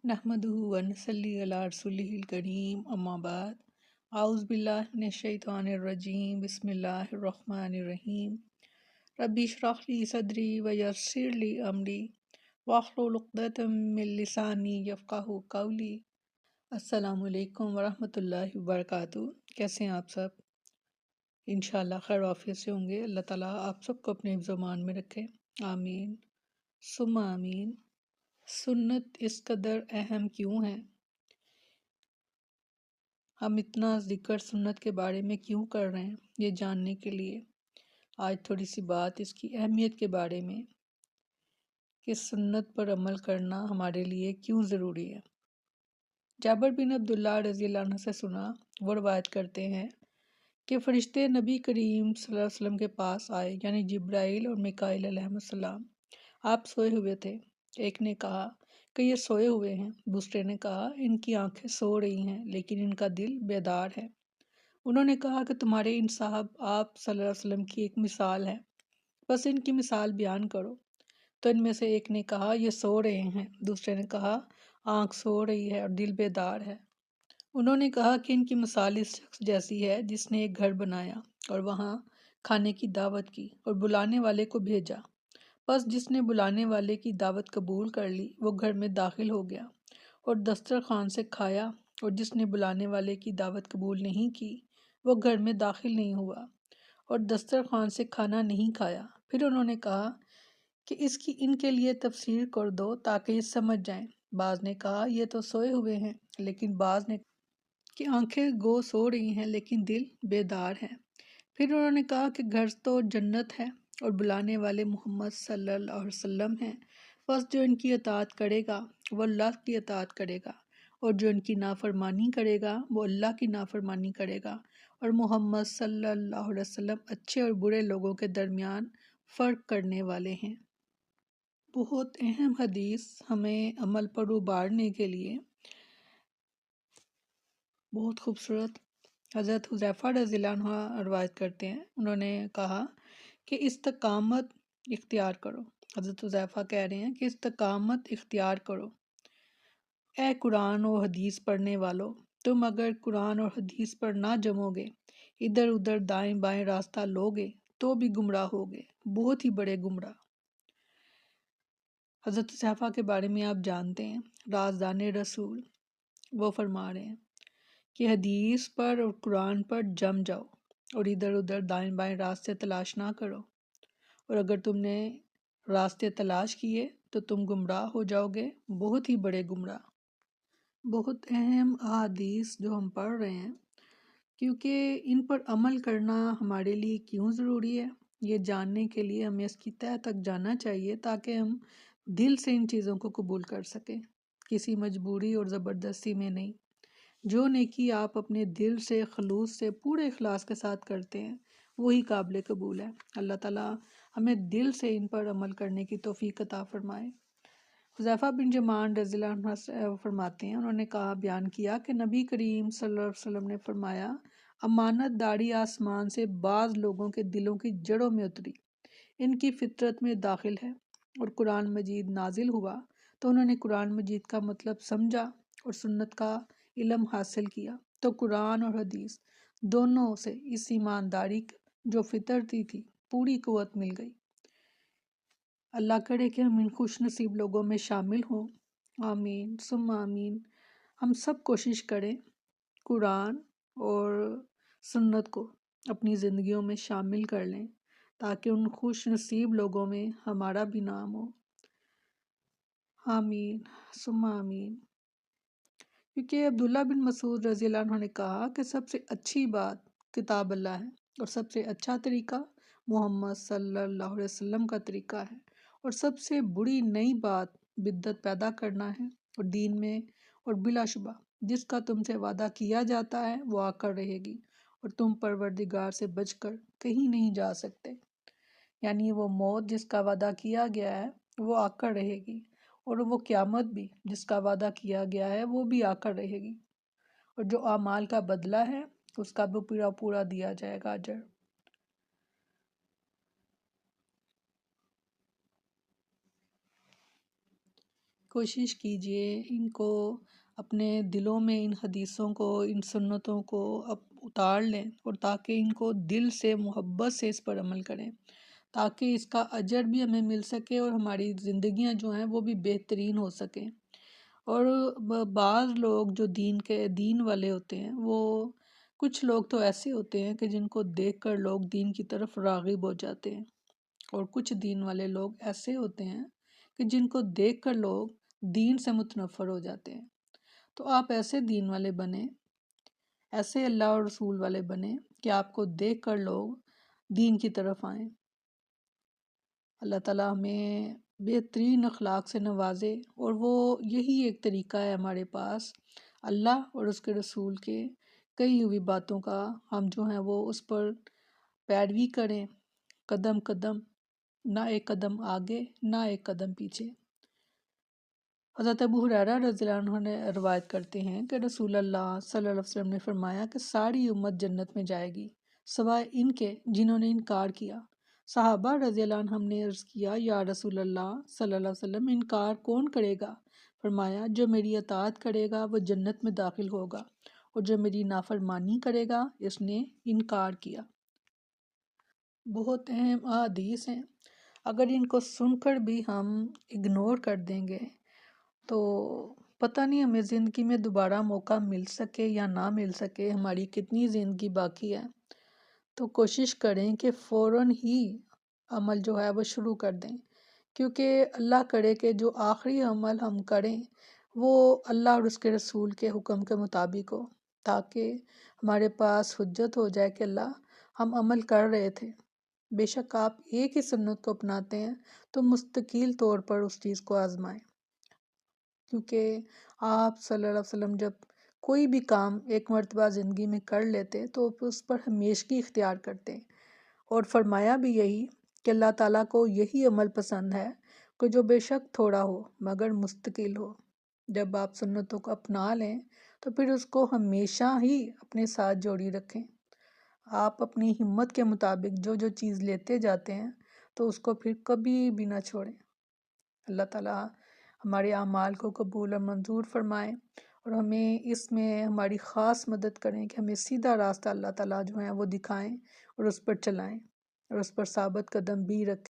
नहमदुहु व नसल्ली अला रसूलिहिल करीम अम्मा बाद आउज़ बिल्लाहि मिनश शैतानिर रजीम बिस्मिल्लाहिर रहमानिर रहीम रब्बि इश्रह ली सदरी व यस्सिर ली अमरी वाहलुल उक़दतम मिन लिसानी यफ़क़हू क़ौली। अस्सलामु अलैकुम व रहमतुल्लाहि व बरकातुहू। कैसे हैं आप सब? इंशाअल्लाह खैर आफियत से होंगे। अल्लाह ताला आप सबको अपने हिफ्ज़-ओ-मान में रखे, आमीन सुम्मा आमीन। सुन्नत इस कदर अहम क्यों है? हम इतना जिक्र सुन्नत के बारे में क्यों कर रहे हैं? ये जानने के लिए आज थोड़ी सी बात इसकी अहमियत के बारे में कि सुन्नत पर अमल करना हमारे लिए क्यों ज़रूरी है। जाबिर बिन अब्दुल्लाह रज़ियल्लाहु अन्हु से सुना, वो रवायत करते हैं कि फ़रिश्ते नबी करीम सल्लल्लाहु अलैहि वसल्लम के पास आए, यानी जिब्राइल और मिकाईल अलैहिस्सलाम। आप सोए हुए थे। एक ने कहा कि ये सोए हुए हैं, दूसरे ने कहा इनकी आंखें सो रही हैं लेकिन इनका दिल बेदार है। उन्होंने कहा कि तुम्हारे इन साहब आप सल्लल्लाहु अलैहि वसल्लम की एक मिसाल है, बस इनकी मिसाल बयान करो। तो इनमें से एक ने कहा ये सो रहे हैं, दूसरे ने कहा आंख सो रही है और दिल बेदार है। उन्होंने कहा कि इनकी मिसाल इस शख्स जैसी है जिसने एक घर बनाया और वहाँ खाने की दावत की और बुलाने वाले को भेजा। बस जिसने बुलाने वाले की दावत कबूल कर ली वो घर में दाखिल हो गया और दस्तरखान से खाया, और जिसने बुलाने वाले की दावत कबूल नहीं की वो घर में दाखिल नहीं हुआ और दस्तरखान से खाना नहीं खाया। फिर उन्होंने कहा कि इसकी इनके लिए तफसीर कर दो ताकि ये समझ जाएं। बाज ने कहा ये तो सोए हुए हैं, लेकिन बाज ने कि आंखें गो सो रही हैं लेकिन दिल बेदार है। फिर उन्होंने कहा कि घर तो जन्नत है और बुलाने वाले मोहम्मद सल्लल्लाहु अलैहि वसल्लम हैं, बस जो इनकी अताअत करेगा वो अल्लाह की अताअत करेगा और जो इनकी नाफरमानी करेगा वो अल्लाह की नाफरमानी करेगा, और मोहम्मद सल्लल्लाहु अलैहि वसल्लम अच्छे और बुरे लोगों के दरमियान फ़र्क करने वाले हैं। बहुत अहम हदीस हमें अमल पर उबारने के लिए बहुत खूबसूरत हज़रत हुज़ैफ़ा रज़ियल्लाहु अन्हु रवायत करते हैं। उन्होंने कहा कि इस्तकामत इख्तियार करो। हज़रत हुज़ैफ़ा कह रहे हैं कि इस्तकामत इख्तियार करो। ए कुरान और हदीस पढ़ने वालों, तुम अगर कुरान और हदीस पर ना जमोगे, इधर उधर दाएं बाएं रास्ता लोगे तो भी गुमराह होगे, बहुत ही बड़े गुमराह। हज़रत हुज़ैफ़ा के बारे में आप जानते हैं, राज़दाने रसूल। वो फरमा रहे हैं कि हदीस पर और कुरान पर जम जाओ और इधर उधर दाएं बाएं रास्ते तलाश ना करो, और अगर तुमने रास्ते तलाश किए तो तुम गुमराह हो जाओगे, बहुत ही बड़े गुमराह। बहुत अहम अहादीस जो हम पढ़ रहे हैं, क्योंकि इन पर अमल करना हमारे लिए क्यों ज़रूरी है ये जानने के लिए हमें इसकी तह तक जाना चाहिए ताकि हम दिल से इन चीज़ों को कबूल कर सकें, किसी मजबूरी और ज़बरदस्ती में नहीं। जो नेकी आप अपने दिल से खलूस से पूरे इखलास के साथ करते हैं वही काबिल कबूल है। अल्लाह ताला हमें दिल से इन पर अमल करने की तौफीक अता फरमाए। हुज़ैफ़ा बिन जमान रज़ियल्लाहु अन्हु फरमाते हैं, उन्होंने कहा बयान किया कि नबी करीम सल्लल्लाहु अलैहि वसल्लम ने फरमाया अमानत दाढ़ी आसमान से बाज़ लोगों के दिलों की जड़ों में उतरी, इनकी फितरत में दाखिल है, और कुरान मजीद नाजिल हुआ तो उन्होंने कुरान मजीद का मतलब समझा और सुन्नत का इल्म हासिल किया, तो कुरान और हदीस दोनों से इस ईमानदारी जो फितरती थी पूरी कुव्वत मिल गई। अल्लाह करे कि हम इन खुश नसीब लोगों में शामिल हों, आमीन सुम्मा आमीन। हम सब कोशिश करें कुरान और सुन्नत को अपनी ज़िंदगियों में शामिल कर लें ताकि उन खुश नसीब लोगों में हमारा भी नाम हो, आमीन सुम्मा आमीन। क्योंकि अब्दुल्ला बिन मसूद रज़ियल्लाहु अन्हु ने कहा कि सबसे अच्छी बात किताब अल्लाह है और सबसे अच्छा तरीका मोहम्मद सल्लल्लाहु अलैहि वसल्लम का तरीका है, और सबसे बुरी नई बात बिद्दत पैदा करना है और दीन में, और बिलाशुबा जिसका तुमसे वादा किया जाता है वो आकर रहेगी और तुम परवरदिगार से बचकर कहीं नहीं जा सकते। यानी वो मौत जिसका वादा किया गया है वो आकर रहेगी, और वो क़यामत भी जिसका वादा किया गया है वो भी आकर रहेगी, और जो आमाल का बदला है उसका भी पूरा पूरा दिया जाएगा अजर। کوشش کیجئے ان کو اپنے دلوں میں ان حدیثوں کو، ان سنتوں کو اتار لیں، اور تاکہ ان کو دل سے محبت سے اس پر عمل کریں، تاکہ اس کا اجر بھی ہمیں مل سکے اور ہماری زندگیاں جو ہیں وہ بھی بہترین ہو سکیں۔ اور بعض لوگ جو دین والے ہوتے ہیں، وہ کچھ لوگ تو ایسے ہوتے ہیں کہ جن کو دیکھ کر لوگ دین کی طرف راغب ہو جاتے ہیں، اور کچھ دین والے لوگ ایسے ہوتے ہیں کہ جن کو دیکھ کر لوگ دین سے متنفر ہو جاتے ہیں۔ تو آپ ایسے دین والے بنیں، ایسے اللہ اور رسول والے بنیں کہ آپ کو دیکھ کر لوگ دین کی طرف آئیں۔ اللہ تعالیٰ ہمیں بہترین اخلاق سے نوازے، اور وہ یہی ایک طریقہ ہے ہمارے پاس اللہ اور اس کے رسول کے کئی ہوئی باتوں کا، ہم جو ہیں وہ اس پر پیروی کریں، قدم قدم، نہ ایک قدم آگے نہ ایک قدم پیچھے۔ حضرت ابو ہریرہ رضی اللہ عنہ نے روایت کرتے ہیں کہ رسول اللہ صلی اللہ علیہ وسلم نے فرمایا کہ ساری امت جنت میں جائے گی سوائے ان کے جنہوں نے انکار کیا۔ صحابہ رضی اللہ عنہم نے عرض کیا، یا رسول اللہ صلی اللہ علیہ وسلم، انکار کون کرے گا؟ فرمایا، جو میری اطاعت کرے گا وہ جنت میں داخل ہوگا، اور جو میری نافرمانی کرے گا اس نے انکار کیا۔ بہت اہم احادیث ہیں، اگر ان کو سن کر بھی ہم اگنور کر دیں گے تو پتہ نہیں ہمیں زندگی میں دوبارہ موقع مل سکے یا نہ مل سکے، ہماری کتنی زندگی باقی ہے۔ تو کوشش کریں کہ فوراً ہی عمل جو ہے وہ شروع کر دیں، کیونکہ اللہ کرے کہ جو آخری عمل ہم کریں وہ اللہ اور اس کے رسول کے حکم کے مطابق ہو، تاکہ ہمارے پاس حجت ہو جائے کہ اللہ ہم عمل کر رہے تھے۔ بے شک آپ ایک ہی سنت کو اپناتے ہیں تو مستقل طور پر اس چیز کو آزمائیں، کیونکہ آپ صلی اللہ علیہ وسلم جب کوئی بھی کام ایک مرتبہ زندگی میں کر لیتے تو اس پر ہمیشگی اختیار کرتے، اور فرمایا بھی یہی کہ اللہ تعالیٰ کو یہی عمل پسند ہے کہ جو بے شک تھوڑا ہو مگر مستقل ہو۔ جب آپ سنتوں کو اپنا لیں تو پھر اس کو ہمیشہ ہی اپنے ساتھ جوڑی رکھیں۔ آپ اپنی ہمت کے مطابق جو جو چیز لیتے جاتے ہیں تو اس کو پھر کبھی بھی نہ چھوڑیں۔ اللہ تعالیٰ ہمارے اعمال کو قبول اور منظور فرمائیں، اور ہمیں اس میں ہماری خاص مدد کریں کہ ہمیں سیدھا راستہ اللہ تعالیٰ جو ہے وہ دکھائیں اور اس پر چلائیں، اور اس پر ثابت قدم بھی رکھیں۔